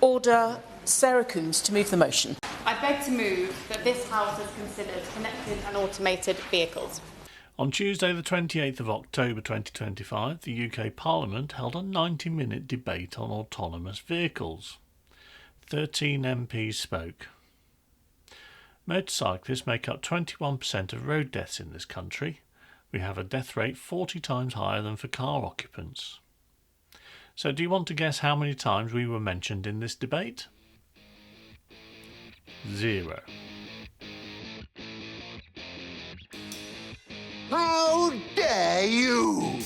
Order 𝗂𝗂𝗏𝗡 to move the motion. I beg to move that this House has considered connected and automated vehicles. On Tuesday the 28th of October 2025, the UK Parliament held a 90-minute debate on autonomous vehicles. 13 MPs spoke. Motorcyclists make up 21% of road deaths in this country. We have a death rate 40 times higher than for car occupants. So do you want to guess how many times we were mentioned in this debate? 0. How dare you!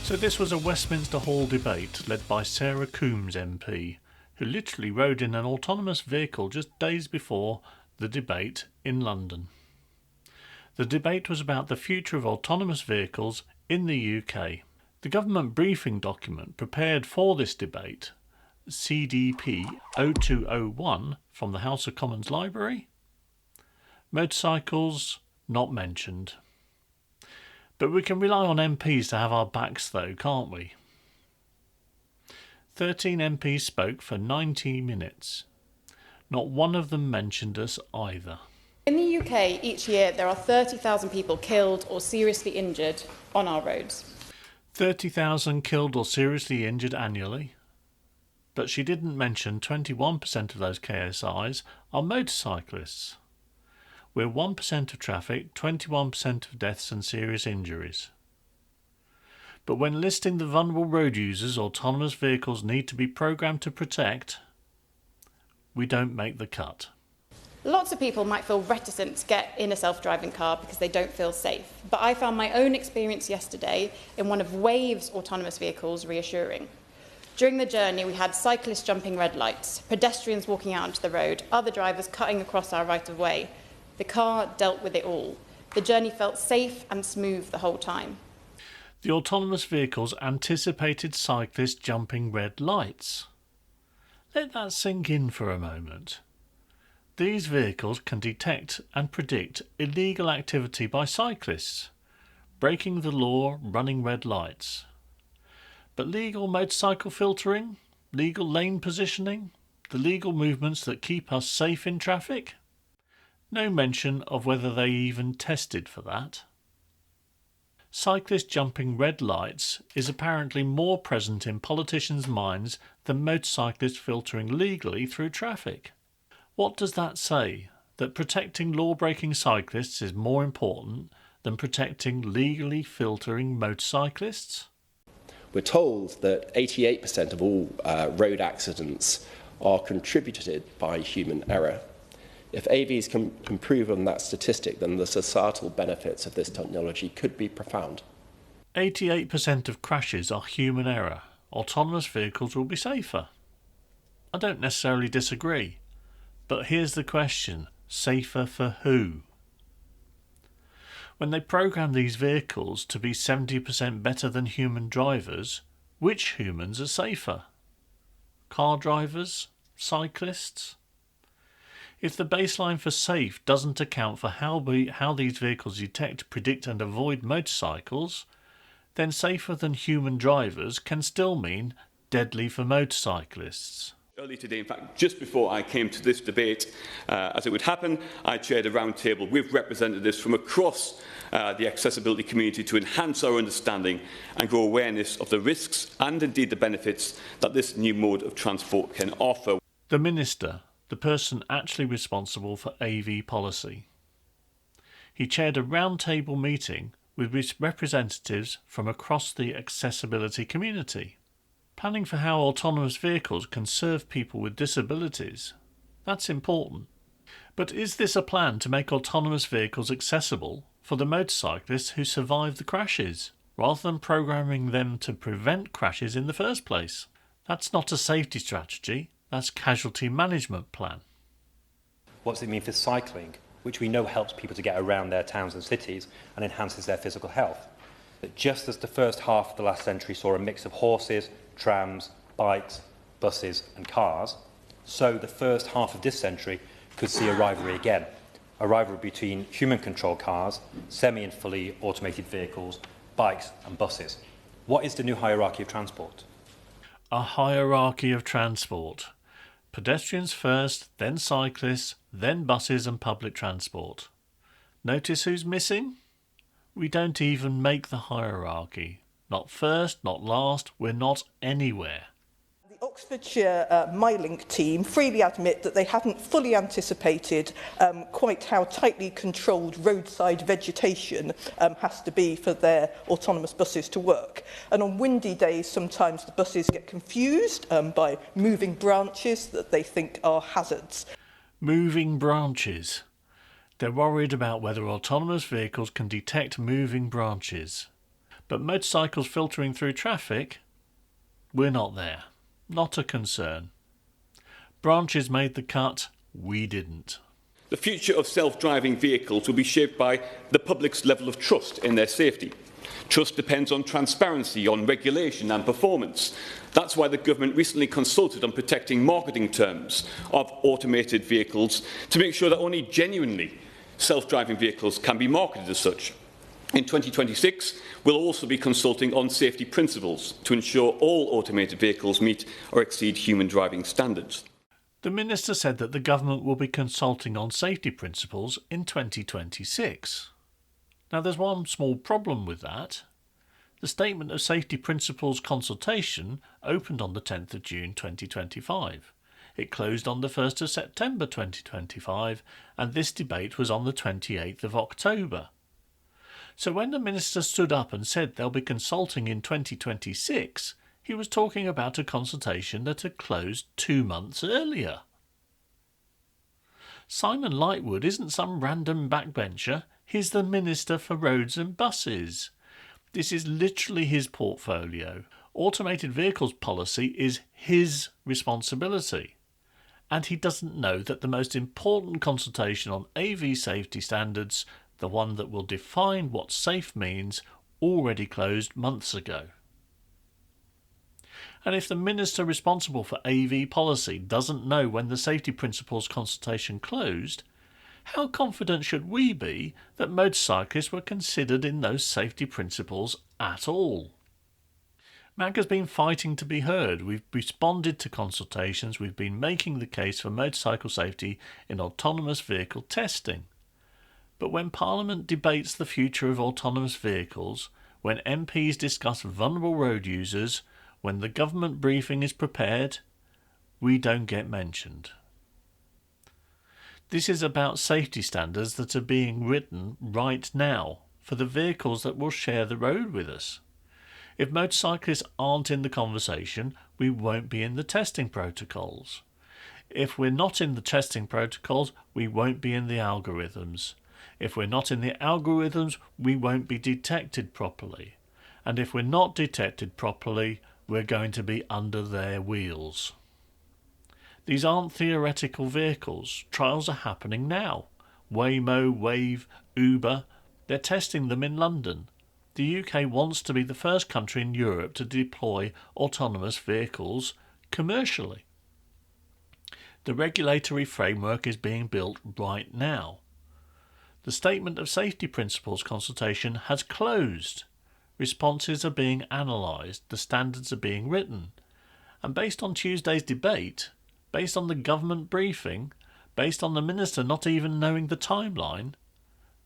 So this was a Westminster Hall debate led by 𝗂𝗂𝗏𝗡𝗡 MP, who literally rode in an autonomous vehicle just days before the debate in London. The debate was about the future of autonomous vehicles in the UK. The government briefing document prepared for this debate, CDP-0201 from the House of Commons Library. Motorcycles not mentioned. But we can rely on MPs to have our backs though, can't we? 13 MPs spoke for 90 minutes. Not one of them mentioned us either. In the UK, each year there are 30,000 people killed or seriously injured on our roads. 30,000 killed or seriously injured annually. But she didn't mention 21% of those KSIs are motorcyclists. We're 1% of traffic, 21% of deaths and serious injuries. But when listing the vulnerable road users autonomous vehicles need to be programmed to protect, we don't make the cut. Lots of people might feel reticent to get in a self-driving car because they don't feel safe, but I found my own experience yesterday in one of Wave's autonomous vehicles reassuring. During the journey, we had cyclists jumping red lights, pedestrians walking out onto the road, other drivers cutting across our right-of-way. The car dealt with it all. The journey felt safe and smooth the whole time. The autonomous vehicles anticipated cyclists jumping red lights. Let that sink in for a moment. These vehicles can detect and predict illegal activity by cyclists, breaking the law, running red lights. But legal motorcycle filtering, legal lane positioning, the legal movements that keep us safe in traffic? No mention of whether they even tested for that. Cyclists jumping red lights is apparently more present in politicians' minds than motorcyclists filtering legally through traffic. What does that say? That protecting law-breaking cyclists is more important than protecting legally filtering motorcyclists? We're told that 88% of all road accidents are contributed by human error. If AVs can improve on that statistic, then the societal benefits of this technology could be profound. 88% of crashes are human error. Autonomous vehicles will be safer. I don't necessarily disagree. But here's the question, safer for who? When they program these vehicles to be 70% better than human drivers, which humans are safer? Car drivers? Cyclists? If the baseline for safe doesn't account for how these vehicles detect, predict and avoid motorcycles, then safer than human drivers can still mean deadly for motorcyclists. Early today, in fact, just before I came to this debate, as it would happen, I chaired a round table with representatives from across the accessibility community to enhance our understanding and grow awareness of the risks and indeed the benefits that this new mode of transport can offer. The Minister, the person actually responsible for AV policy. He chaired a round-table meeting with representatives from across the accessibility community. Planning for how autonomous vehicles can serve people with disabilities. That's important. But is this a plan to make autonomous vehicles accessible for the motorcyclists who survive the crashes, rather than programming them to prevent crashes in the first place? That's not a safety strategy, that's casualty management plan. What does it mean for cycling, which we know helps people to get around their towns and cities and enhances their physical health? That just as the first half of the last century saw a mix of horses, trams, bikes, buses and cars, so the first half of this century could see a rivalry again. A rivalry between human-controlled cars, semi and fully automated vehicles, bikes and buses. What is the new hierarchy of transport? A hierarchy of transport. Pedestrians first, then cyclists, then buses and public transport. Notice who's missing? We don't even make the hierarchy. Not first, not last, we're not anywhere. The Oxfordshire MyLink team freely admit that they hadn't fully anticipated quite how tightly controlled roadside vegetation has to be for their autonomous buses to work. And on windy days, sometimes the buses get confused by moving branches that they think are hazards. Moving branches. They're worried about whether autonomous vehicles can detect moving branches. But motorcycles filtering through traffic? We're not there. Not a concern. Branches made the cut, we didn't. The future of self-driving vehicles will be shaped by the public's level of trust in their safety. Trust depends on transparency, on regulation and performance. That's why the government recently consulted on protecting marketing terms of automated vehicles to make sure that only genuinely self-driving vehicles can be marketed as such. In 2026, we'll also be consulting on safety principles to ensure all automated vehicles meet or exceed human driving standards. The Minister said that the government will be consulting on safety principles in 2026. Now there's one small problem with that. The Statement of Safety Principles consultation opened on the 10th of June 2025. It closed on the 1st of September 2025 and this debate was on the 28th of October. So when the Minister stood up and said they'll be consulting in 2026, he was talking about a consultation that had closed 2 months earlier. Simon Lightwood isn't some random backbencher, he's the Minister for Roads and Buses. This is literally his portfolio. Automated vehicles policy is his responsibility. And he doesn't know that the most important consultation on AV safety standards, the one that will define what safe means, already closed months ago. And if the Minister responsible for AV policy doesn't know when the Safety Principles consultation closed, how confident should we be that motorcyclists were considered in those safety principles at all? MAG has been fighting to be heard. We've responded to consultations. We've been making the case for motorcycle safety in autonomous vehicle testing. But when Parliament debates the future of autonomous vehicles, when MPs discuss vulnerable road users, when the government briefing is prepared, we don't get mentioned. This is about safety standards that are being written right now for the vehicles that will share the road with us. If motorcyclists aren't in the conversation, we won't be in the testing protocols. If we're not in the testing protocols, we won't be in the algorithms. If we're not in the algorithms, we won't be detected properly. And if we're not detected properly, we're going to be under their wheels. These aren't theoretical vehicles. Trials are happening now. Waymo, Wave, Uber, they're testing them in London. The UK wants to be the first country in Europe to deploy autonomous vehicles commercially. The regulatory framework is being built right now. The Statement of Safety Principles consultation has closed. Responses are being analysed, the standards are being written. And based on Tuesday's debate, based on the government briefing, based on the Minister not even knowing the timeline,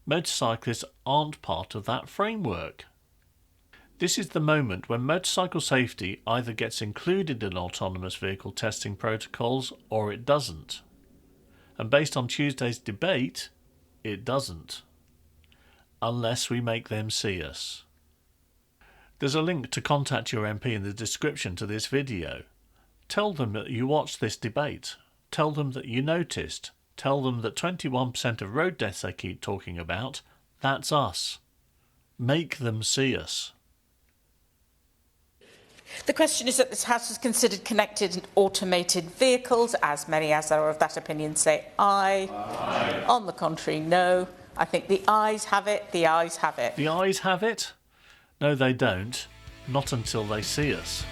motorcyclists aren't part of that framework. This is the moment when motorcycle safety either gets included in autonomous vehicle testing protocols or it doesn't. And based on Tuesday's debate, it doesn't. Unless we make them see us. There's a link to contact your MP in the description to this video. Tell them that you watched this debate. Tell them that you noticed. Tell them that 21% of road deaths they keep talking about, that's us. Make them see us. The question is that this House has considered connected and automated vehicles. As many as are of that opinion say aye. Aye. On the contrary, no. I think the ayes have it. The ayes have it. The ayes have it? No, they don't. Not until they see us.